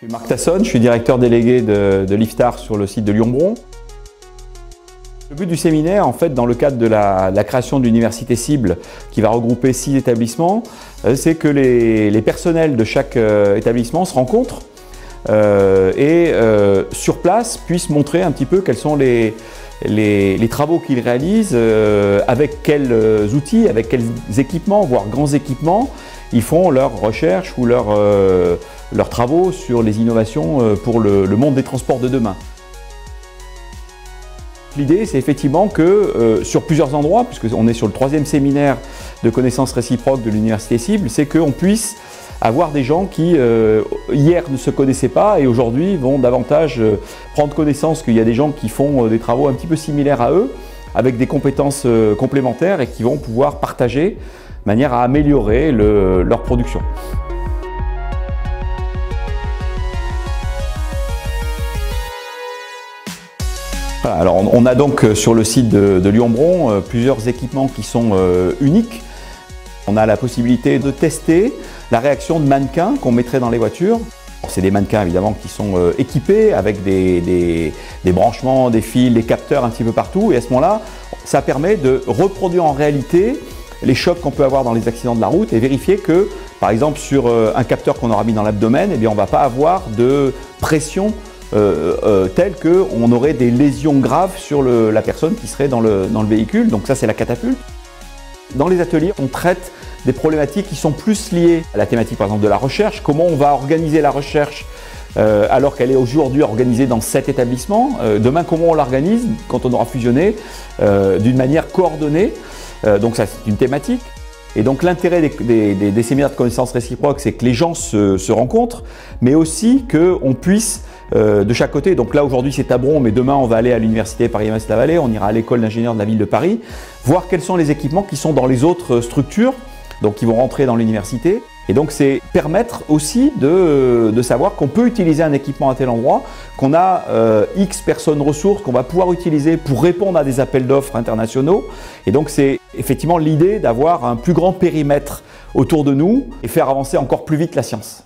Je suis Marc Tasson, je suis directeur délégué de l'IFTAR sur le site de Lyon-Bron. Le but du séminaire, en fait, dans le cadre de la création de l'université cible qui va regrouper 6 établissements, c'est que les personnels de chaque établissement se rencontrent et sur place puissent montrer un petit peu quels sont les travaux qu'ils réalisent, avec quels outils, avec quels équipements, voire grands équipements, ils font leurs recherches ou leurs travaux sur les innovations pour le monde des transports de demain. L'idée, c'est effectivement que sur plusieurs endroits, puisqu'on est sur le 3e séminaire de connaissances réciproques de l'université cible, c'est qu'on puisse avoir des gens qui hier ne se connaissaient pas et aujourd'hui vont davantage prendre connaissance qu'il y a des gens qui font des travaux un petit peu similaires à eux, avec des compétences complémentaires et qui vont pouvoir partager de manière à améliorer leur production. Voilà, alors on a donc sur le site de Lyon-Bron plusieurs équipements qui sont uniques. On a la possibilité de tester la réaction de mannequins qu'on mettrait dans les voitures. C'est des mannequins évidemment qui sont équipés avec des branchements, des fils, des capteurs un petit peu partout. Et à ce moment-là, ça permet de reproduire en réalité les chocs qu'on peut avoir dans les accidents de la route et vérifier que, par exemple, sur un capteur qu'on aura mis dans l'abdomen, eh bien, on ne va pas avoir de pression telle qu'on aurait des lésions graves sur la personne qui serait dans le véhicule. Donc ça, c'est la catapulte. Dans les ateliers, on traite des problématiques qui sont plus liées à la thématique, par exemple, de la recherche. Comment on va organiser la recherche alors qu'elle est aujourd'hui organisée dans 7 établissements. Demain, comment on l'organise quand on aura fusionné d'une manière coordonnée. Donc ça, c'est une thématique. Et donc l'intérêt des séminaires de connaissances réciproques, c'est que les gens se rencontrent, mais aussi qu'on puisse de chaque côté, donc là aujourd'hui c'est à Bron, mais demain on va aller à l'université Paris-Metz-la-Vallée, on ira à l'école d'ingénieurs de la ville de Paris, voir quels sont les équipements qui sont dans les autres structures, donc qui vont rentrer dans l'université. Et donc c'est permettre aussi de savoir qu'on peut utiliser un équipement à tel endroit, qu'on a X personnes ressources qu'on va pouvoir utiliser pour répondre à des appels d'offres internationaux. Et donc c'est effectivement l'idée d'avoir un plus grand périmètre autour de nous et faire avancer encore plus vite la science.